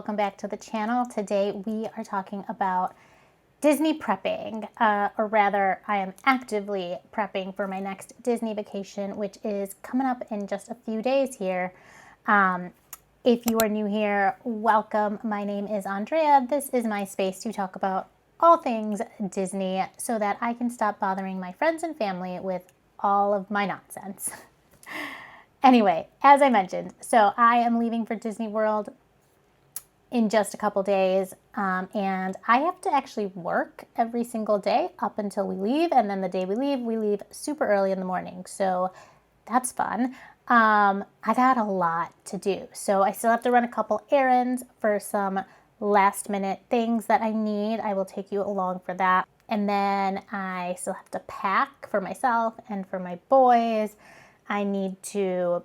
welcome back to the channel. Today we are talking about Disney prepping, or rather I am actively prepping for my next Disney vacation, which is coming up in just a few days here. If you are new here, welcome. My name is Andrea. This is my space to talk about all things Disney so that I can stop bothering my friends and family with all of my nonsense. Anyway, as I mentioned, so I am leaving for Disney World in just a couple days, and I have to actually work every single day up until we leave, and then the day we leave super early in the morning, so that's fun. I got a lot to do, so I still have to run a couple errands for some last minute things that I need. I will take you along for that, and then I still have to pack for myself and for my boys. I need to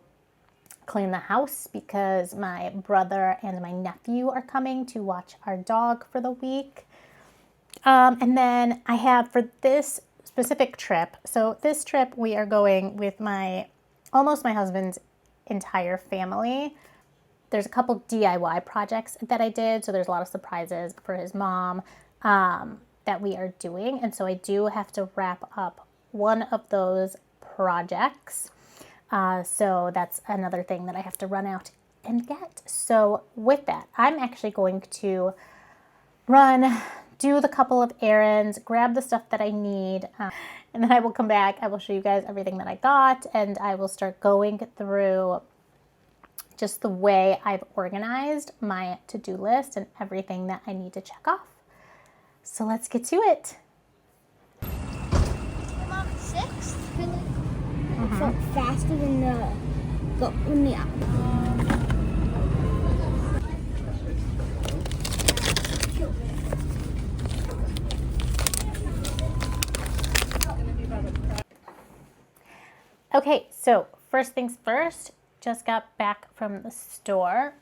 clean the house because my brother and my nephew are coming to watch our dog for the week. And then I have for this specific trip, so this trip we are going with almost my husband's entire family. There's a couple DIY projects that I did, so there's a lot of surprises for his mom that we are doing. And so I do have to wrap up one of those projects. So that's another thing that I have to run out and get. So with that, I'm actually going to do the couple of errands, grab the stuff that I need, and then I will come back. I will show you guys everything that I got, and I will start going through just the way I've organized my to-do list and everything that I need to check off. So let's get to it. I'm on 6th. I felt faster than the app. Okay, so first things first, just got back from the store.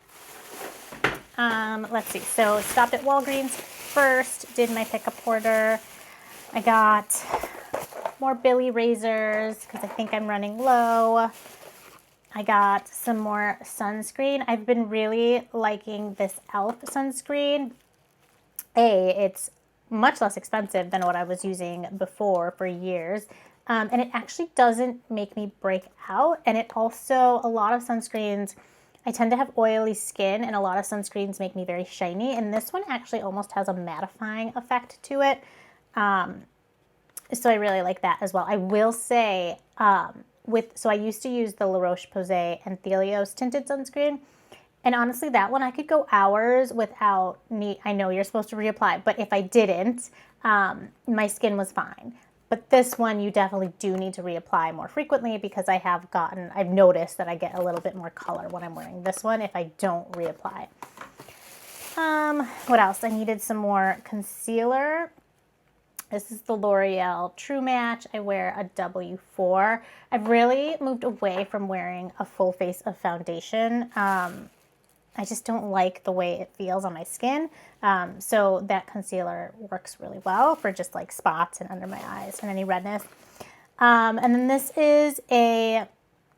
Let's see, so stopped at Walgreens first, did my pickup order. I got more Billy razors because I think I'm running low. I got some more sunscreen. I've been really liking this e.l.f. sunscreen. It's much less expensive than what I was using before for years. And it actually doesn't make me break out. And it also, a lot of sunscreens, I tend to have oily skin, and a lot of sunscreens make me very shiny. And this one actually almost has a mattifying effect to it. So I really like that as well. I will say, so I used to use the La Roche-Posay and Thelios tinted sunscreen. And honestly, that one I could go hours without I know you're supposed to reapply, but if I didn't, my skin was fine. But this one, you definitely do need to reapply more frequently because I've noticed that I get a little bit more color when I'm wearing this one if I don't reapply. What else? I needed some more concealer. This is the L'Oreal True Match. I wear a W4. I've really moved away from wearing a full face of foundation. I just don't like the way it feels on my skin. So that concealer works really well for just like spots and under my eyes and any redness. And then this is a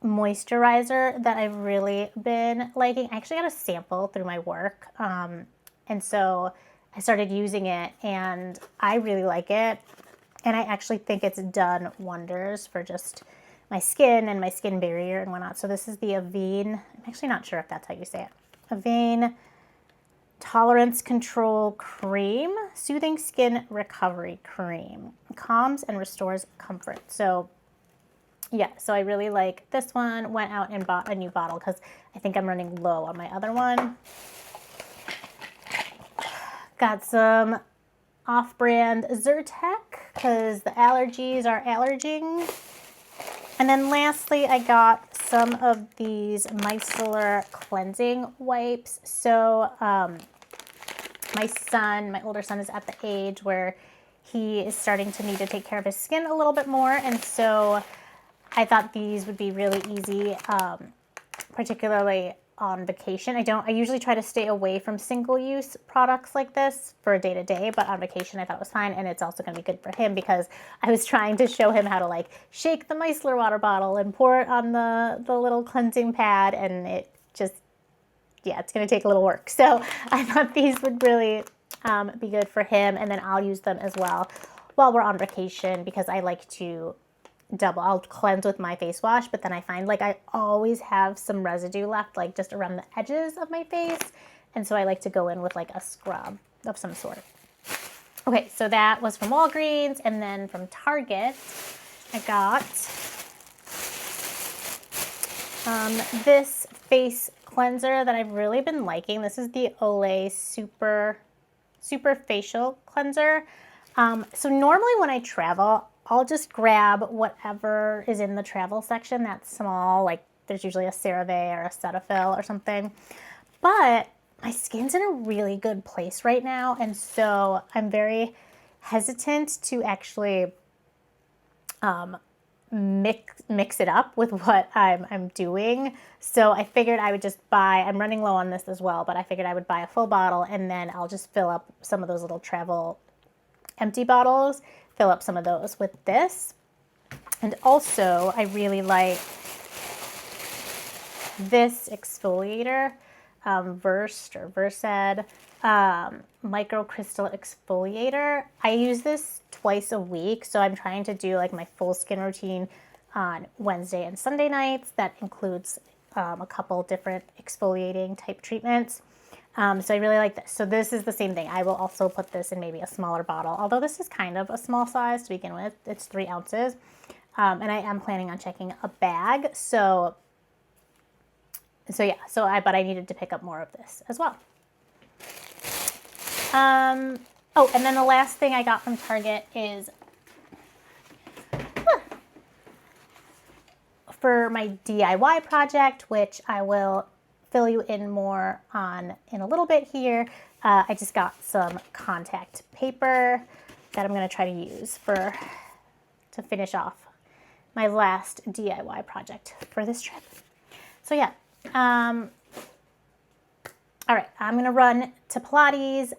moisturizer that I've really been liking. I actually got a sample through my work. And so I started using it and I really like it. And I actually think it's done wonders for just my skin and my skin barrier and whatnot. So this is the Avène. I'm actually not sure if that's how you say it. Avène Tolerance Control Cream, Soothing Skin Recovery Cream. Calms and restores comfort. So yeah, so I really like this one. Went out and bought a new bottle because I think I'm running low on my other one. Got some off-brand Zyrtec because the allergies are allerging. And then lastly, I got some of these micellar cleansing wipes. So my older son is at the age where he is starting to need to take care of his skin a little bit more. And so I thought these would be really easy, particularly on vacation. I usually try to stay away from single-use products like this for day-to-day, but on vacation I thought it was fine, and it's also going to be good for him because I was trying to show him how to like shake the micellar water bottle and pour it on the little cleansing pad, and it just yeah, it's going to take a little work. So I thought these would really be good for him. And then I'll use them as well while we're on vacation because I like to double. I'll cleanse with my face wash, but then I find like I always have some residue left, like just around the edges of my face. And so I like to go in with like a scrub of some sort. Okay, so that was from Walgreens. And then from Target, I got this face cleanser that I've really been liking. This is the Olay Super Facial Cleanser. So normally when I travel, I'll just grab whatever is in the travel section that's small, like there's usually a CeraVe or a Cetaphil or something. But my skin's in a really good place right now, and so I'm very hesitant to actually mix it up with what I'm doing. So I figured I would just buy, I'm running low on this as well, but I figured I would buy a full bottle and then I'll just fill up some of those little travel empty bottles, fill up some of those with this. And also I really like this exfoliator, Versed microcrystal exfoliator. I use this twice a week, so I'm trying to do like my full skin routine on Wednesday and Sunday nights. That includes a couple different exfoliating type treatments. So I really like this. So this is the same thing. I will also put this in maybe a smaller bottle, although this is kind of a small size to begin with. It's 3 ounces. And I am planning on checking a bag. So yeah, but I needed to pick up more of this as well. Oh, and then the last thing I got from Target is for my DIY project, which I will fill you in more on in a little bit here. I just got some contact paper that I'm going to try to use to finish off my last DIY project for this trip. So yeah. All right, I'm going to run to Pilates,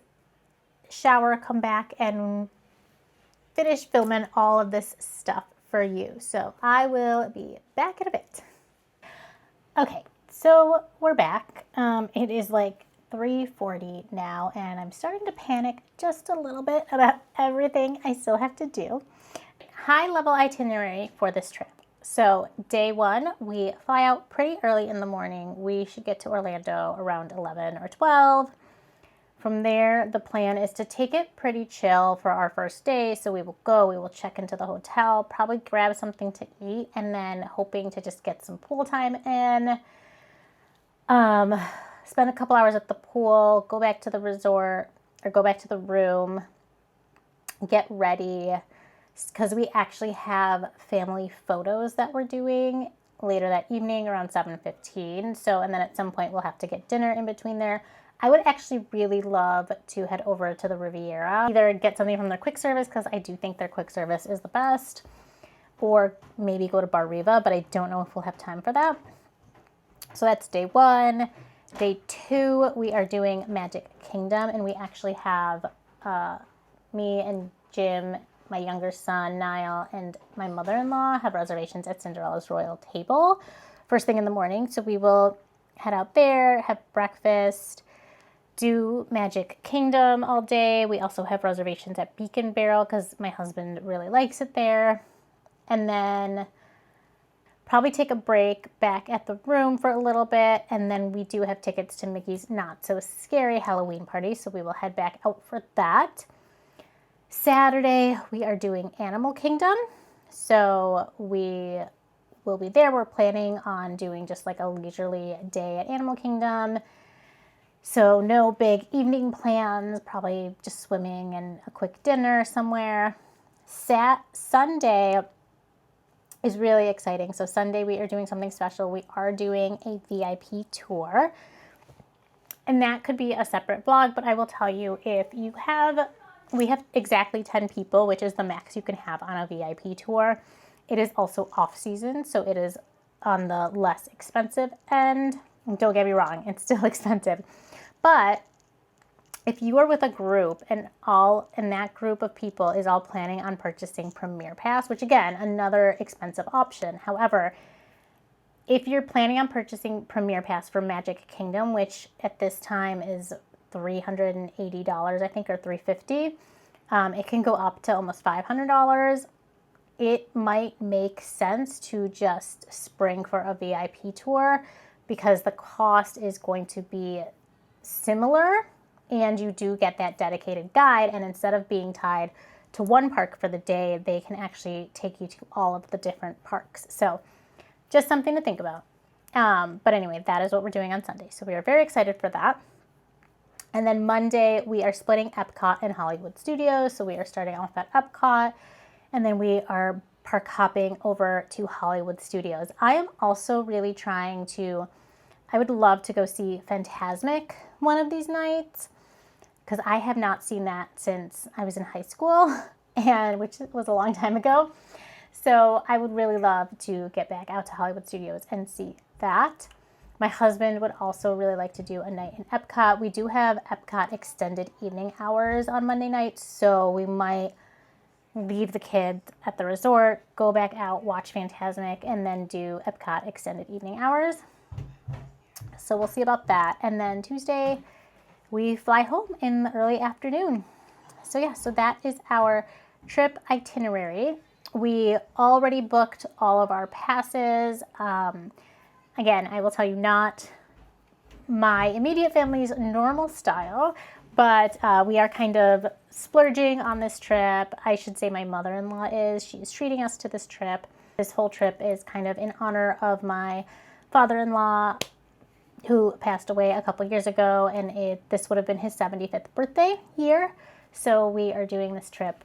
shower, come back, and finish filming all of this stuff for you. So I will be back in a bit. Okay, so we're back. It is like 3:40 now, and I'm starting to panic just a little bit about everything I still have to do. High-level itinerary for this trip. So day 1, we fly out pretty early in the morning. We should get to Orlando around 11 or 12. From there, the plan is to take it pretty chill for our first day. So we will check into the hotel, probably grab something to eat, and then hoping to just get some pool time in. Spend a couple hours at the pool, go back to the resort, or go back to the room, get ready, because we actually have family photos that we're doing later that evening around 7:15. So, and then at some point we'll have to get dinner in between there. I would actually really love to head over to the Riviera, either get something from their quick service, because I do think their quick service is the best, or maybe go to Bar Riva, but I don't know if we'll have time for that. So that's day 1. Day 2, we are doing Magic Kingdom, and we actually have me and Jim, my younger son, Niall, and my mother-in-law have reservations at Cinderella's Royal Table first thing in the morning. So we will head out there, have breakfast, do Magic Kingdom all day. We also have reservations at Beacon Barrel because my husband really likes it there. And then probably take a break back at the room for a little bit. And then we do have tickets to Mickey's Not So Scary Halloween party, so we will head back out for that. Saturday, we are doing Animal Kingdom. So we will be there. We're planning on doing just like a leisurely day at Animal Kingdom. So no big evening plans, probably just swimming and a quick dinner somewhere. Sunday is really exciting. So Sunday we are doing something special. We are doing a VIP tour. And that could be a separate vlog, but I will tell you, we have exactly 10 people, which is the max you can have on a VIP tour. It is also off season, so it is on the less expensive end. Don't get me wrong, it's still expensive. But if you are with a group and that group of people is all planning on purchasing Premier Pass, which again, another expensive option. However, if you're planning on purchasing Premier Pass for Magic Kingdom, which at this time is $380, I think, or $350, it can go up to almost $500. It might make sense to just spring for a VIP tour because the cost is going to be similar, and you do get that dedicated guide, and instead of being tied to one park for the day, they can actually take you to all of the different parks. So just something to think about. But anyway, that is what we're doing on Sunday. So we are very excited for that. And then Monday, we are splitting Epcot and Hollywood Studios. So we are starting off at Epcot, and then we are park hopping over to Hollywood Studios. I am also really trying to, I would love to go see Fantasmic one of these nights, because I have not seen that since I was in high school, and which was a long time ago. So I would really love to get back out to Hollywood Studios and see that. My husband would also really like to do a night in Epcot. We do have Epcot extended evening hours on Monday nights, so we might leave the kids at the resort, go back out, watch Fantasmic, and then do Epcot extended evening hours. So we'll see about that. And then Tuesday, we fly home in the early afternoon. So yeah, so that is our trip itinerary. We already booked all of our passes. Again, I will tell you, not my immediate family's normal style, but we are kind of splurging on this trip. I should say my mother-in-law is. She is treating us to this trip. This whole trip is kind of in honor of my father-in-law, who passed away a couple years ago, and this would have been his 75th birthday year. So we are doing this trip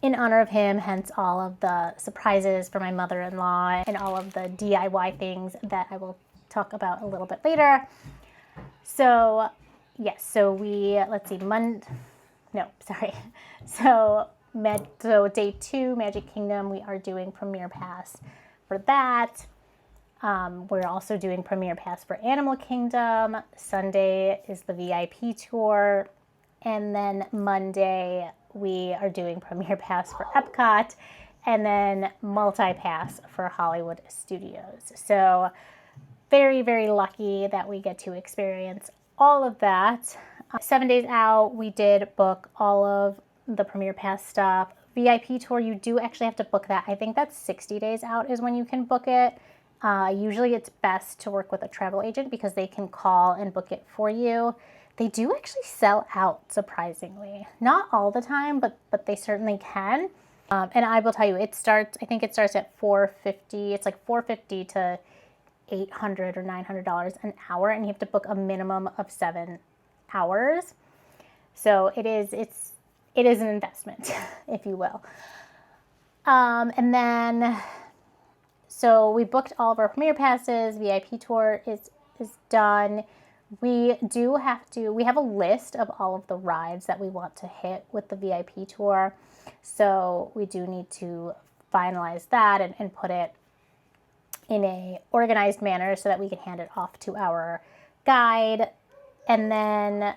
in honor of him, hence all of the surprises for my mother-in-law and all of the DIY things that I will talk about a little bit later. So yes, so let's see, So day 2, Magic Kingdom, we are doing Premier Pass for that. We're also doing Premier Pass for Animal Kingdom. Sunday is the VIP tour. And then Monday, we are doing Premier Pass for Epcot, and then multi-pass for Hollywood Studios. So very, very lucky that we get to experience all of that. 7 days out, we did book all of the Premier Pass stuff. VIP tour, you do actually have to book that. I think that's 60 days out is when you can book it. Usually it's best to work with a travel agent because they can call and book it for you. They do actually sell out, surprisingly. Not all the time, but they certainly can. And I will tell you, I think it starts at $450. It's like $450 to $800 or $900 an hour, and you have to book a minimum of 7 hours. So it is an investment, if you will. And then, so we booked all of our Premier Passes. VIP tour is done. We have a list of all of the rides that we want to hit with the VIP tour. So we do need to finalize that and put it in a organized manner so that we can hand it off to our guide. And then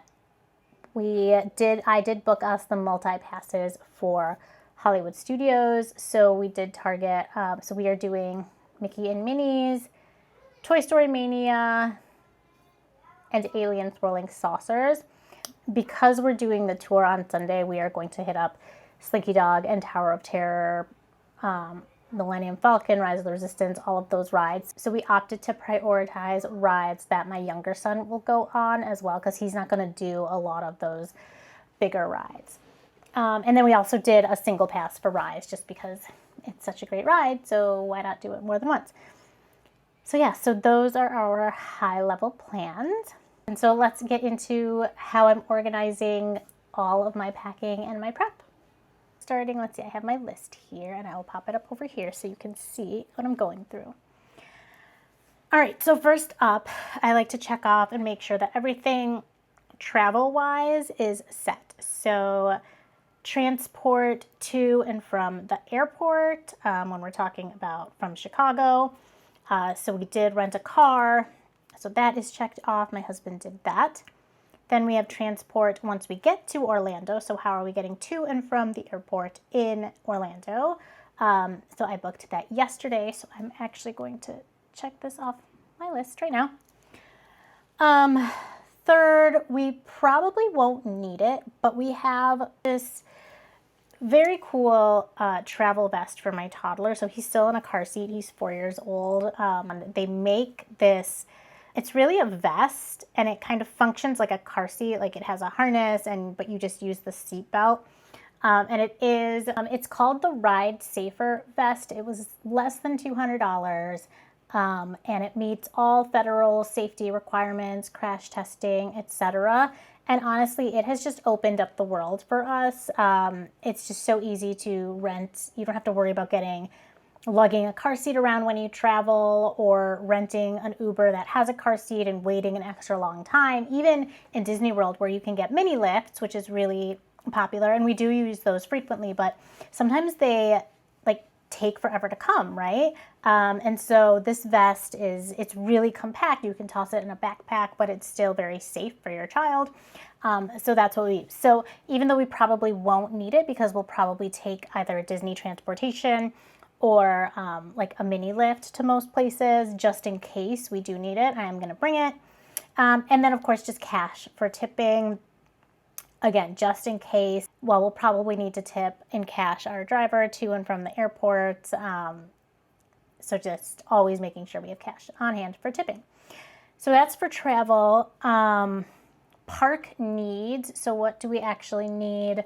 I did book us the multi-passes for Hollywood Studios. So we did target, so we are doing Mickey and Minnie's, Toy Story Mania, and Alien Swirling Saucers. Because we're doing the tour on Sunday, we are going to hit up Slinky Dog and Tower of Terror, Millennium Falcon, Rise of the Resistance, all of those rides. So we opted to prioritize rides that my younger son will go on as well, because he's not going to do a lot of those bigger rides. And then we also did a single pass for Rise, just because it's such a great ride, so why not do it more than once? So yeah, so those are our high-level plans. And so let's get into how I'm organizing all of my packing and my prep. Starting, let's see, I have my list here, and I will pop it up over here so you can see what I'm going through. All right, so first up, I like to check off and make sure that everything travel-wise is set. So transport to and from the airport, when we're talking about from Chicago. So we did rent a car, so that is checked off. My husband did that. Then we have transport once we get to Orlando. So how are we getting to and from the airport in Orlando? So I booked that yesterday. So I'm actually going to check this off my list right now. Third, we probably won't need it, but we have this very cool travel vest for my toddler. So he's still in a car seat. He's 4 years old. They make this, it's really a vest, and it kind of functions like a car seat. Like it has a harness, but you just use the seat belt. And it's called the Ride Safer vest. It was less than $200. And it meets all federal safety requirements, crash testing, etc. And honestly, it has just opened up the world for us. It's just so easy to rent. You don't have to worry about lugging a car seat around when you travel, or renting an Uber that has a car seat and waiting an extra long time. Even in Disney World, where you can get mini lifts, which is really popular, and we do use those frequently, but sometimes they take forever to come, right? And so this vest it's really compact. You can toss it in a backpack, but it's still very safe for your child. So that's what we use. So even though we probably won't need it, because we'll probably take either a Disney transportation or like a mini lift to most places, just in case we do need it, I am going to bring it. And then of course, just cash for tipping. Again, just in case. Well, we'll probably need to tip in cash our driver to and from the airport. So just always making sure we have cash on hand for tipping. So that's for travel. Park needs. So what do we actually need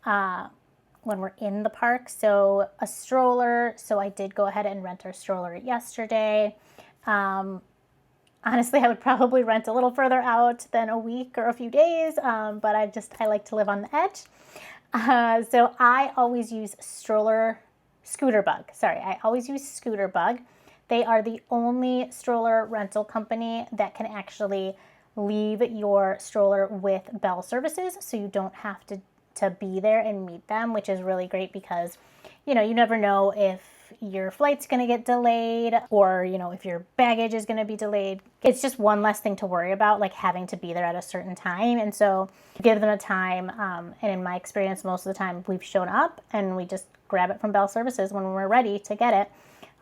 when we're in the park? So a stroller. So I did go ahead and rent our stroller yesterday. Honestly, I would probably rent a little further out than a week or a few days, but I like to live on the edge. So I always use Scooterbug. I always use Scooterbug. They are the only stroller rental company that can actually leave your stroller with Bell Services, so you don't have to be there and meet them, which is really great because, you never know if your flight's going to get delayed, or if your baggage is going to be delayed. It's just one less thing to worry about, like having to be there at a certain time. And so give them a time, and in my experience, most of the time we've shown up and we just grab it from Bell Services when we're ready to get it,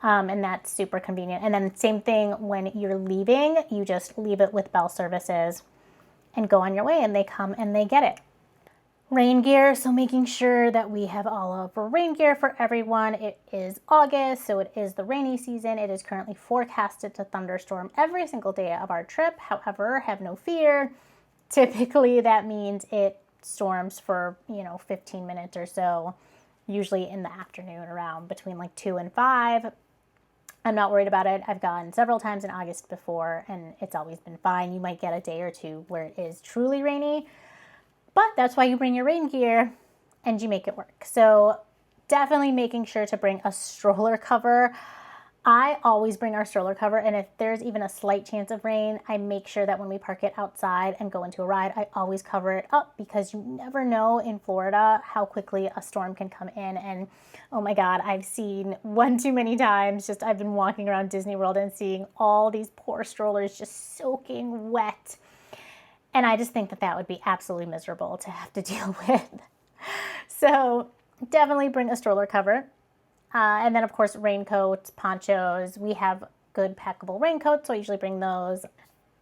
and that's super convenient. And then same thing when you're leaving, you just leave it with Bell Services and go on your way, and they come and they get it. Rain gear, so making sure that we have all of our rain gear for everyone. It is August, so it is the rainy season. It is currently forecasted to thunderstorm every single day of our trip. However, have no fear. Typically, that means it storms for, 15 minutes or so, usually in the afternoon around between like 2 and 5. I'm not worried about it. I've gone several times in August before, and it's always been fine. You might get a day or two where it is truly rainy, but that's why you bring your rain gear and you make it work. So definitely making sure to bring a stroller cover. I always bring our stroller cover, and if there's even a slight chance of rain, I make sure that when we park it outside and go into a ride, I always cover it up, because you never know in Florida how quickly a storm can come in. And oh my God, I've seen one too many times. I've been walking around Disney World and seeing all these poor strollers just soaking wet. And I just think that would be absolutely miserable to have to deal with. So definitely bring a stroller cover. And then, of course, raincoats, ponchos. We have good packable raincoats, so I usually bring those.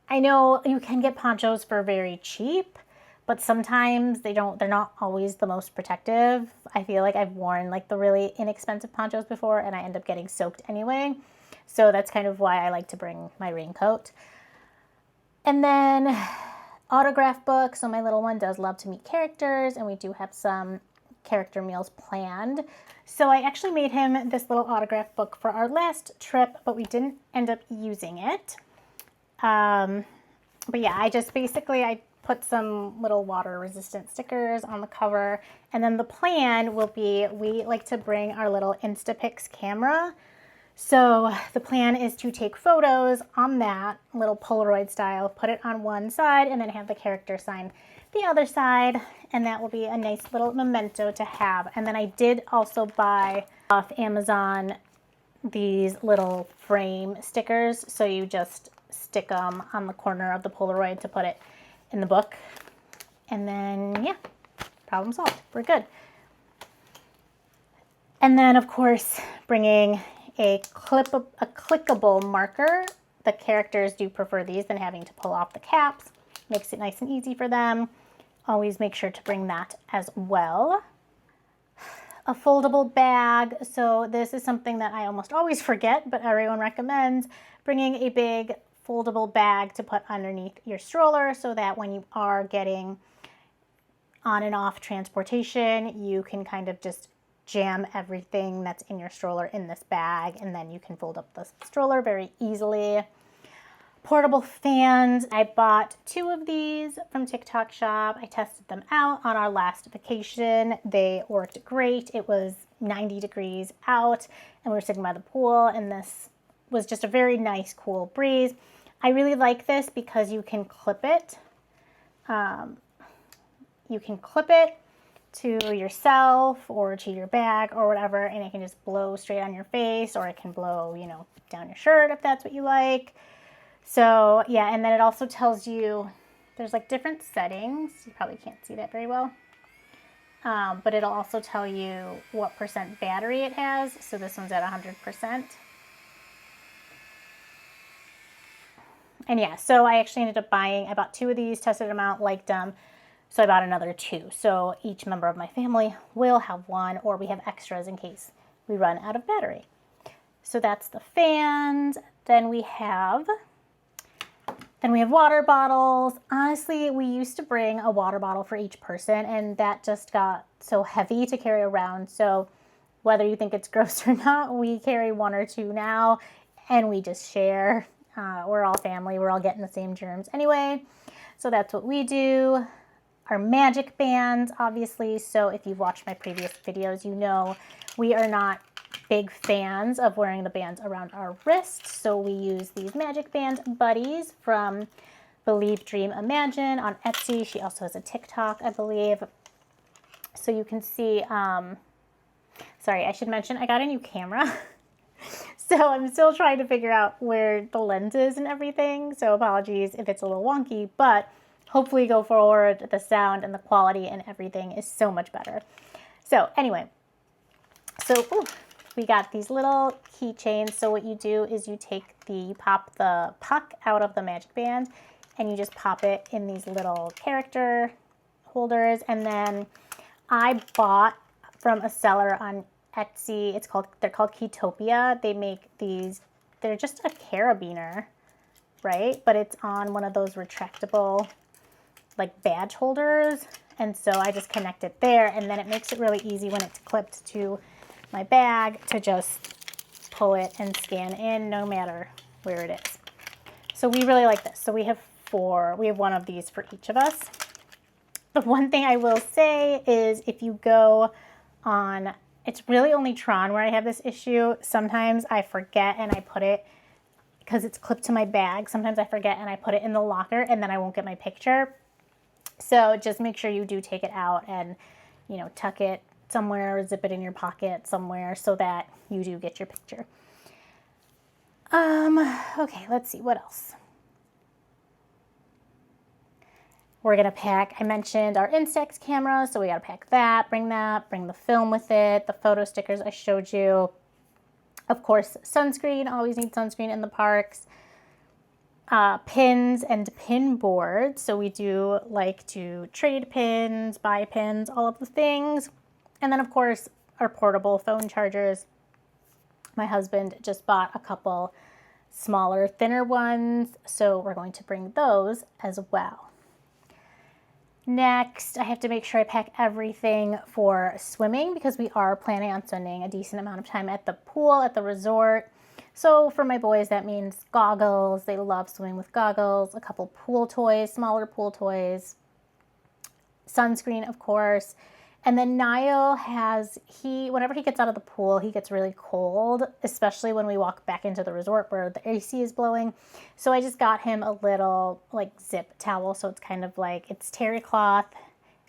I know you can get ponchos for very cheap, but sometimes they're not always the most protective. I feel like I've worn like the really inexpensive ponchos before, and I end up getting soaked anyway. So that's kind of why I like to bring my raincoat. And then autograph book. So my little one does love to meet characters, and we do have some character meals planned. So I actually made him this little autograph book for our last trip, but we didn't end up using it. But yeah, I put some little water resistant stickers on the cover, and then the plan will be, we like to bring our little Instapix camera. So the plan is to take photos on that little Polaroid style, put it on one side, and then have the character sign the other side, and that will be a nice little memento to have. And then I did also buy off Amazon these little frame stickers, so you just stick them on the corner of the Polaroid to put it in the book, and then yeah, problem solved. We're good. And then of course bringing a clickable marker. The characters do prefer these than having to pull off the caps. Makes it nice and easy for them. Always make sure to bring that as well. A foldable bag. So this is something that I almost always forget, but everyone recommends bringing a big foldable bag to put underneath your stroller so that when you are getting on and off transportation, you can kind of just jam everything that's in your stroller in this bag, and then you can fold up the stroller very easily. Portable fans. I bought 2 of these from TikTok Shop. I tested them out on our last vacation. They worked great. It was 90 degrees out and we were sitting by the pool, and this was just a very nice cool breeze. I really like this because you can clip it. You can clip it to yourself or to your bag or whatever, and it can just blow straight on your face, or it can blow, you know, down your shirt if that's what you like. So yeah, and then it also tells you, there's like different settings. You probably can't see that very well. But it'll also tell you what % battery it has. So this one's at 100%. And yeah, so I actually ended up I bought 2 of these, tested them out, liked them. So I bought another 2. So each member of my family will have one, or we have extras in case we run out of battery. So that's the fans. Then we have water bottles. Honestly, we used to bring a water bottle for each person, and that just got so heavy to carry around. So whether you think it's gross or not, we carry 1 or 2 now, and we just share. We're all family. We're all getting the same germs anyway. So that's what we do. Our magic bands, obviously. So if you've watched my previous videos, you know we are not big fans of wearing the bands around our wrists. So we use these magic band buddies from Believe, Dream, Imagine on Etsy. She also has a TikTok, I believe. So you can see, sorry, I should mention I got a new camera. So I'm still trying to figure out where the lens is and everything. So apologies if it's a little wonky, but hopefully go forward, the sound and the quality and everything is so much better. So anyway, we got these little keychains. So what you do is you pop the puck out of the magic band and you just pop it in these little character holders. And then I bought from a seller on Etsy, they're called Keytopia. They make these, they're just a carabiner, right? But it's on one of those retractable like badge holders. And so I just connect it there, and then it makes it really easy when it's clipped to my bag to just pull it and scan in no matter where it is. So we really like this. So we have 4, we have 1 of these for each of us. The one thing I will say is if you go on, it's really only Tron where I have this issue. Sometimes I forget and I put it, because it's clipped to my bag, sometimes I forget and I put it in the locker and then I won't get my picture. So just make sure you do take it out and, you know, tuck it somewhere, zip it in your pocket somewhere so that you do get your picture. Okay, let's see, what else? We're gonna pack, I mentioned our Instax camera, so we gotta pack that, bring the film with it, the photo stickers I showed you. Of course, sunscreen, always need sunscreen in the parks. Pins and pin boards. So we do like to trade pins, buy pins, all of the things. And then of course, our portable phone chargers. My husband just bought a couple smaller, thinner ones, so we're going to bring those as well. Next, I have to make sure I pack everything for swimming because we are planning on spending a decent amount of time at the pool, at the resort. So for my boys, that means goggles. They love swimming with goggles, a couple pool toys, smaller pool toys, sunscreen, of course. And then Niall whenever he gets out of the pool, he gets really cold, especially when we walk back into the resort where the AC is blowing. So I just got him a little like zip towel. So it's kind of like, it's terry cloth.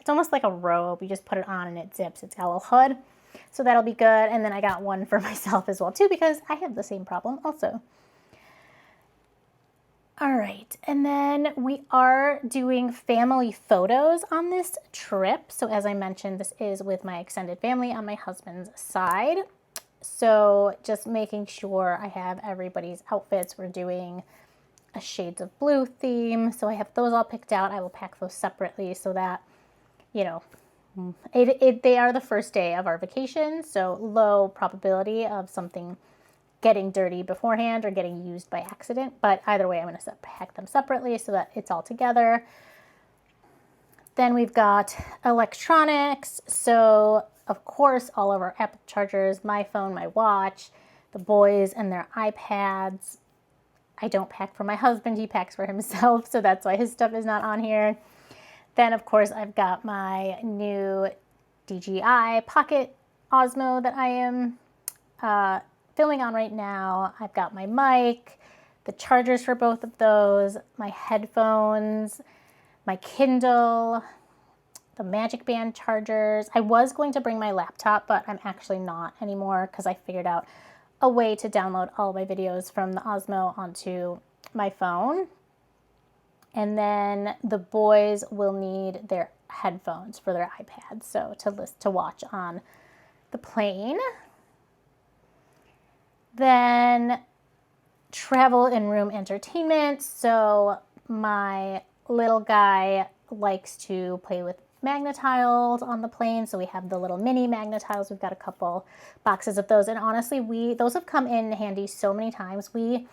It's almost like a robe. You just put it on and it zips. It's got a little hood. So that'll be good. And then I got one for myself as well too, because I have the same problem also. All right, and then we are doing family photos on this trip. So as I mentioned, this is with my extended family on my husband's side. So just making sure I have everybody's outfits. We're doing a Shades of Blue theme. So I have those all picked out. I will pack those separately so that, you know, they are the first day of our vacation. So low probability of something getting dirty beforehand or getting used by accident. But either way, I'm going to pack them separately so that it's all together. Then we've got electronics. So of course, all of our Apple chargers, my phone, my watch, the boys and their iPads. I don't pack for my husband. He packs for himself. So that's why his stuff is not on here. Then of course, I've got my new DJI Pocket Osmo that I am filming on right now. I've got my mic, the chargers for both of those, my headphones, my Kindle, the Magic Band chargers. I was going to bring my laptop, but I'm actually not anymore because I figured out a way to download all my videos from the Osmo onto my phone. And then the boys will need their headphones for their iPads, so to watch on the plane. Then travel and room entertainment. So my little guy likes to play with Magna-Tiles on the plane. So we have the little mini Magna-Tiles. We've got a couple boxes of those. And honestly, those have come in handy so many times. We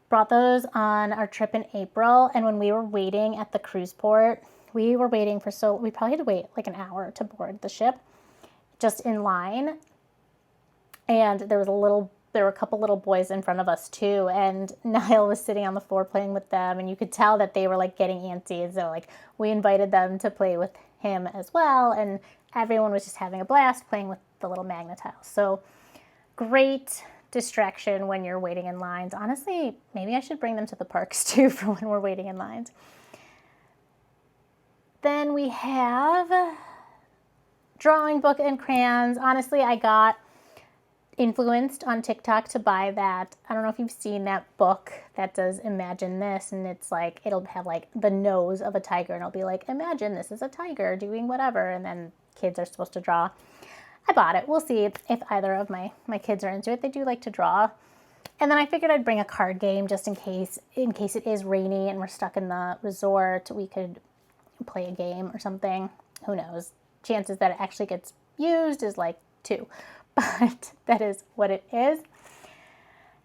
brought those on our trip in April. And when we were waiting at the cruise port, we were waiting we probably had to wait like an hour to board the ship just in line. And there were a couple little boys in front of us too, and Niall was sitting on the floor playing with them, and you could tell that they were like getting antsy, and so like we invited them to play with him as well, and everyone was just having a blast playing with the little Magna-Tiles. So great distraction when you're waiting in lines. Honestly, maybe I should bring them to the parks too for when we're waiting in lines. Then we have drawing book and crayons. Honestly, I got influenced on TikTok to buy that. I don't know if you've seen that book that does Imagine This, and it's like it'll have like the nose of a tiger, and it'll be like, imagine this is a tiger doing whatever, and then kids are supposed to draw. I bought it. We'll see if either of my kids are into it. They do like to draw. And then I figured I'd bring a card game just in case it is rainy and we're stuck in the resort. We could play a game or something. Who knows? Chances that it actually gets used is like 2. But that is what it is.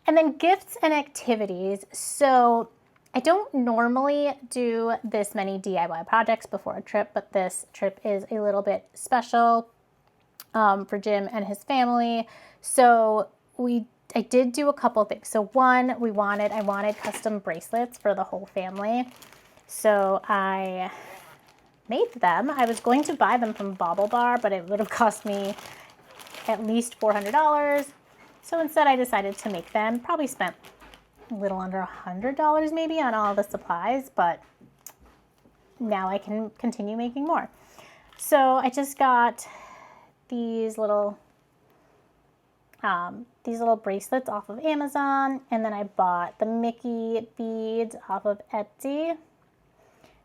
And then gifts and activities. So I don't normally do this many DIY projects before a trip, but this trip is a little bit special for Jim and his family. So I did do a couple things. So one, I wanted custom bracelets for the whole family. So I made them. I was going to buy them from Bauble Bar, but it would have cost me at least $400. So instead I decided to make them. Probably spent a little under $100 maybe on all the supplies, but now I can continue making more. So I just got these little bracelets off of Amazon, and then I bought the Mickey beads off of Etsy,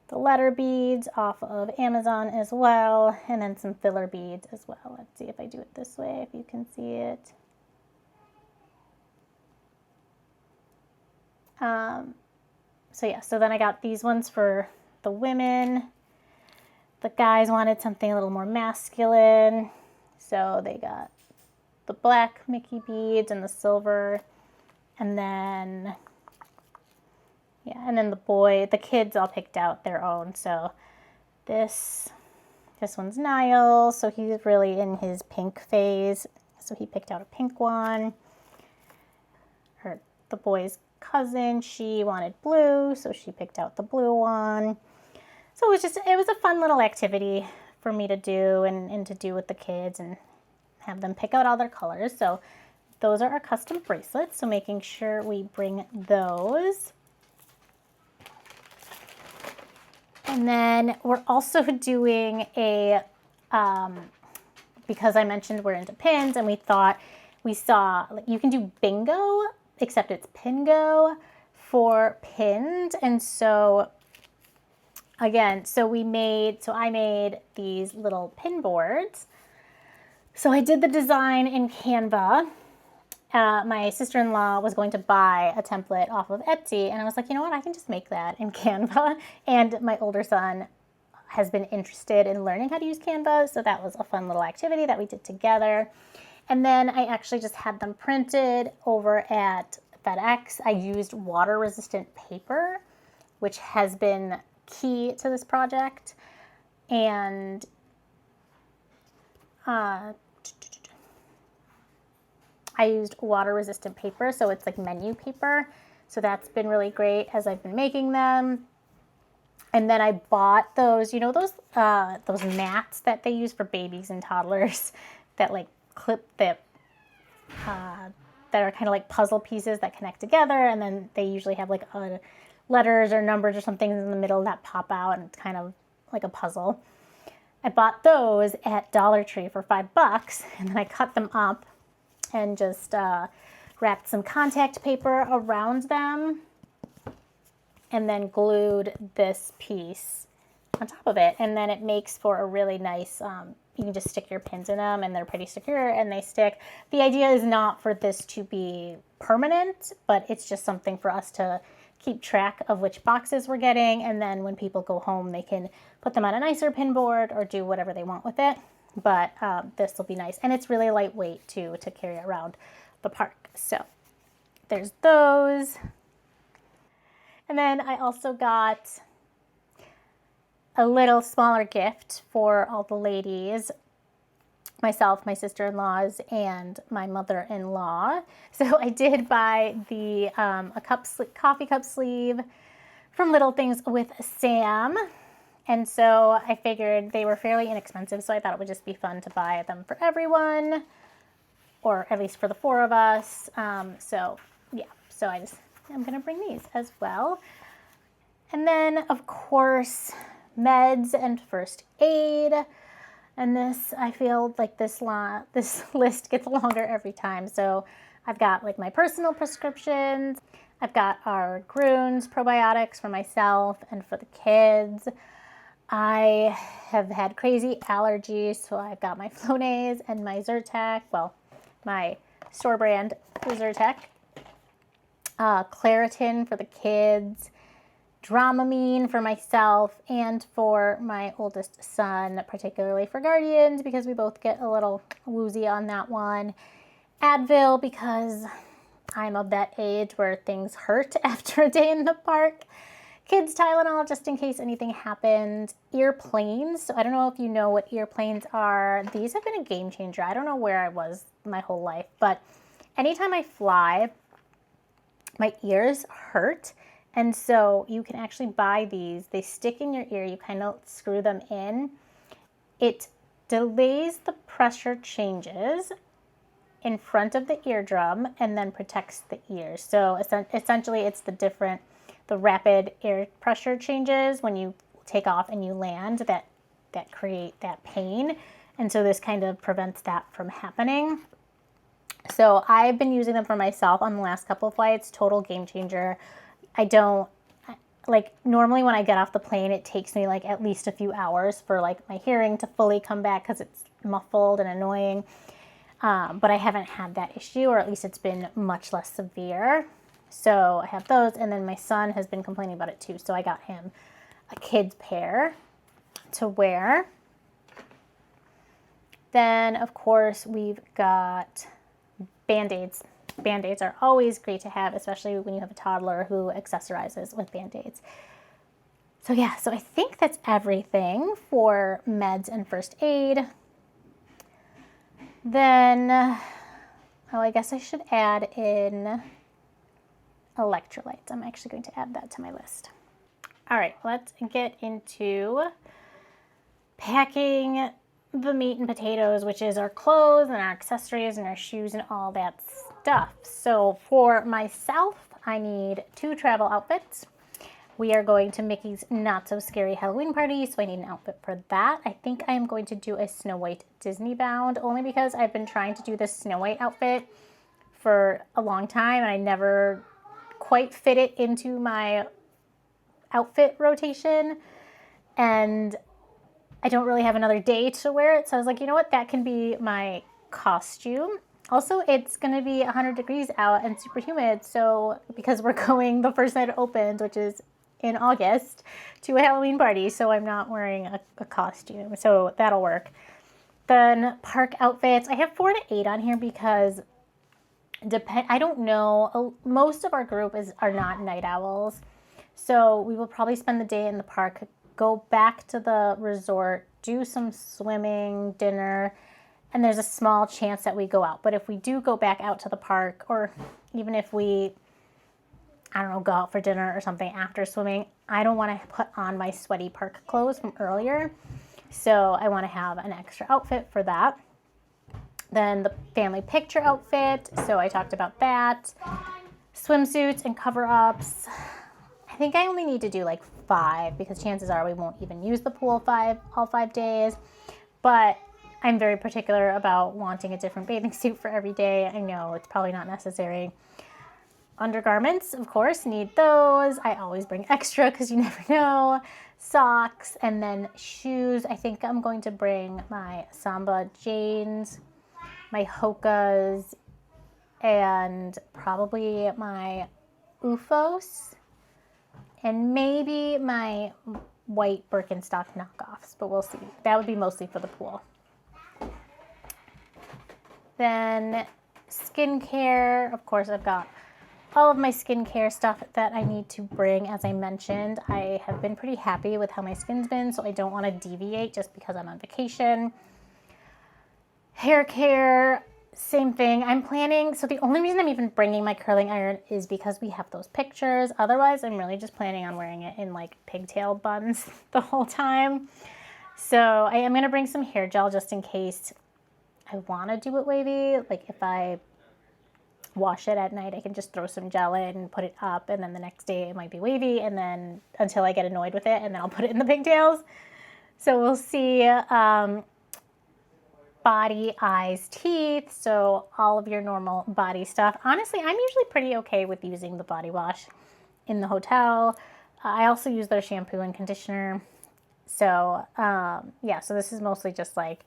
the letter beads off of Amazon as well, and then some filler beads as well. Let's see if I do it this way, if you can see it. So then I got these ones for the women. The guys wanted something a little more masculine, so they got the black Mickey beads and the silver, and then the kids all picked out their own. So this one's Niall, so he's really in his pink phase, so he picked out a pink one. The boy's cousin, she wanted blue, so she picked out the blue one. So it was a fun little activity for me to do and to do with the kids and have them pick out all their colors. So those are our custom bracelets, so making sure we bring those. And then we're also doing because I mentioned we're into pins, and we saw you can do bingo, except it's Pingo for pins. And so again, I made these little pin boards. So I did the design in Canva, my sister-in-law was going to buy a template off of Etsy, and I was like, you know what, I can just make that in Canva. And my older son has been interested in learning how to use Canva, so that was a fun little activity that we did together. And then I actually just had them printed over at FedEx. I used water-resistant paper, which has been key to this project. And I used water-resistant paper, so it's like menu paper. So that's been really great as I've been making them. And then I bought those, you know, those mats that they use for babies and toddlers that like clip that are kind of like puzzle pieces that connect together, and then they usually have like letters or numbers or something in the middle that pop out, and it's kind of like a puzzle. I bought those at Dollar Tree for $5, and then I cut them up and just wrapped some contact paper around them, and then glued this piece on top of it. And then it makes for a really nice, you can just stick your pins in them, and they're pretty secure and they stick. The idea is not for this to be permanent, but it's just something for us to keep track of which boxes we're getting. And then when people go home, they can put them on a nicer pin board or do whatever they want with it. But this will be nice. And it's really lightweight too to carry around the park. So there's those. And then I also got a little smaller gift for all the ladies, myself, my sister-in-laws, and my mother-in-law. So I did buy the coffee cup sleeve from Little Things with Sam. And so I figured they were fairly inexpensive, so I thought it would just be fun to buy them for everyone, or at least for the 4 of us. So yeah, so I'm gonna bring these as well. And then of course, meds and first aid. And this, I feel like this list gets longer every time. So I've got like my personal prescriptions. I've got our Grüns probiotics for myself and for the kids. I have had crazy allergies, so I've got my Flonase and my Zyrtec, well, my store brand Zyrtec. Claritin for the kids. Dramamine for myself and for my oldest son, particularly for Guardians, because we both get a little woozy on that one. Advil, because I'm of that age where things hurt after a day in the park. Kids Tylenol, just in case anything happened. Ear planes. So I don't know if you know what ear planes are. These have been a game changer. I don't know where I was my whole life, but anytime I fly, my ears hurt. And so you can actually buy these. They stick in your ear. You kind of screw them in. It delays the pressure changes in front of the eardrum and then protects the ears. So essentially it's the rapid air pressure changes when you take off and you land that create that pain. And so this kind of prevents that from happening. So I've been using them for myself on the last couple of flights. Total game changer. Normally when I get off the plane, it takes me like at least a few hours for like my hearing to fully come back because it's muffled and annoying. But I haven't had that issue, or at least it's been much less severe. So I have those, and then my son has been complaining about it too. So I got him a kid's pair to wear. Then of course we've got Band-Aids. Band-Aids are always great to have, especially when you have a toddler who accessorizes with Band-Aids. So yeah, so I think that's everything for meds and first aid. Then, I guess I should add in electrolytes. I'm actually going to add that to my list. All right, let's get into packing the meat and potatoes, which is our clothes and our accessories and our shoes and all that stuff. So for myself, I need 2 travel outfits. We are going to Mickey's Not So Scary Halloween party, so I need an outfit for that. I think I am going to do a Snow White Disney bound, only because I've been trying to do this Snow White outfit for a long time and I never quite fit it into my outfit rotation, and I don't really have another day to wear it. So I was like, you know what, that can be my costume. Also, it's going to be 100 degrees out and super humid. So, because we're going the first night it opens, which is in August, to a Halloween party. So, I'm not wearing a costume. So, that'll work. Then, park outfits. I have 4 to 8 on here because I don't know. Most of our group are not night owls. So, we will probably spend the day in the park, go back to the resort, do some swimming, dinner, and there's a small chance that we go out. But if we do go back out to the park, or even if we, I don't know, go out for dinner or something after swimming, I don't want to put on my sweaty park clothes from earlier. So I want to have an extra outfit for that. Then the family picture outfit. So I talked about that. Swimsuits and cover-ups. I think I only need to do like 5 because chances are we won't even use the pool all 5 days. But I'm very particular about wanting a different bathing suit for every day. I know it's probably not necessary. Undergarments, of course, need those. I always bring extra because you never know. Socks, and then shoes. I think I'm going to bring my Samba Janes, my Hokas, and probably my Ufos, and maybe my white Birkenstock knockoffs, but we'll see. That would be mostly for the pool. Then skincare, of course, I've got all of my skincare stuff that I need to bring. As I mentioned, I have been pretty happy with how my skin's been, so I don't want to deviate just because I'm on vacation. Hair care, same thing. I'm planning, so the only reason I'm even bringing my curling iron is because we have those pictures. Otherwise, I'm really just planning on wearing it in like pigtail buns the whole time. So I am going to bring some hair gel just in case I want to do it wavy. Like if I wash it at night, I can just throw some gel in and put it up, and then the next day it might be wavy, and then until I get annoyed with it, and then I'll put it in the pigtails. So we'll see. Body, eyes, teeth, so all of your normal body stuff. Honestly, I'm usually pretty okay with using the body wash in the hotel. I also use their shampoo and conditioner. So yeah, so this is mostly just like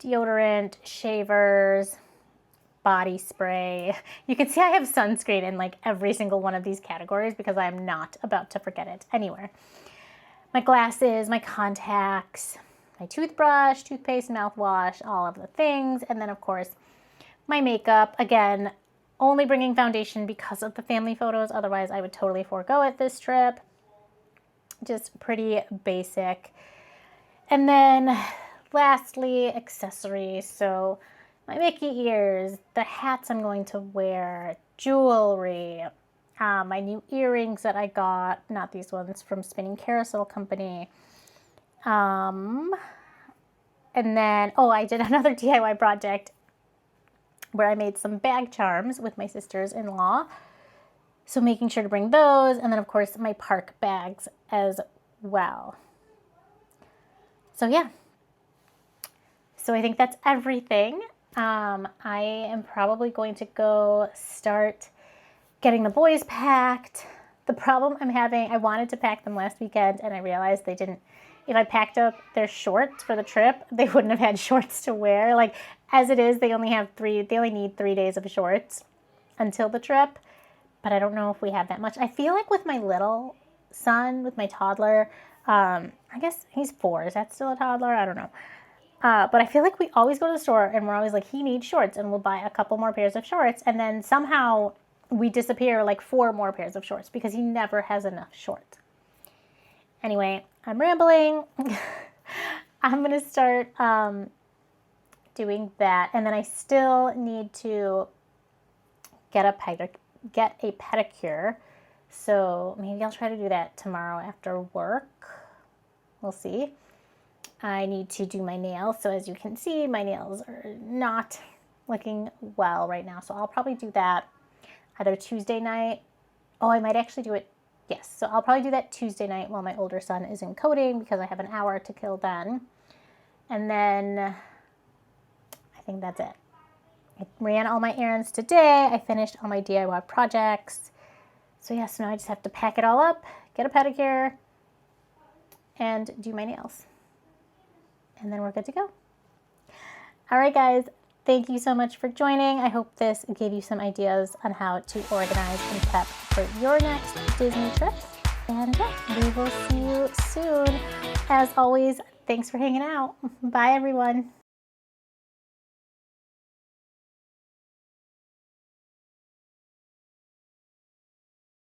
deodorant, shavers, body spray. You can see I have sunscreen in like every single one of these categories because I am not about to forget it anywhere. My glasses, my contacts, my toothbrush, toothpaste, mouthwash, all of the things. And then, of course, my makeup. Again, only bringing foundation because of the family photos. Otherwise, I would totally forego it this trip. Just pretty basic. And then, lastly, accessories. So, my Mickey ears, the hats I'm going to wear, jewelry, my new earrings that I got, not these ones, from Spinning Carousel Company. And then, I did another DIY project where I made some bag charms with my sisters-in-law. So making sure to bring those. And then, of course, my park bags as well. So, yeah. So I think that's everything. I am probably going to go start getting the boys packed. The problem I'm having, I wanted to pack them last weekend, and I realized they didn't. If I packed up their shorts for the trip, they wouldn't have had shorts to wear. Like, as it is, they only need 3 days of shorts until the trip. But I don't know if we have that much. I feel like with my little son, with my toddler, I guess he's 4. Is that still a toddler? I don't know. But I feel like we always go to the store and we're always like, he needs shorts, and we'll buy a couple more pairs of shorts. And then somehow we disappear like 4 more pairs of shorts because he never has enough shorts. Anyway, I'm rambling. I'm going to start doing that. And then I still need to get a pedicure. So maybe I'll try to do that tomorrow after work. We'll see. I need to do my nails. So as you can see, my nails are not looking well right now. So I'll probably do that either Tuesday night. I might actually do it. Yes, so I'll probably do that Tuesday night while my older son is in coding because I have an hour to kill then. And then I think that's it. I ran all my errands today. I finished all my DIY projects. So yes, now I just have to pack it all up, get a pedicure, and do my nails. And then we're good to go. All right, guys, thank you so much for joining. I hope this gave you some ideas on how to organize and prep for your next Disney trip. And we will see you soon. As always, thanks for hanging out. Bye, everyone.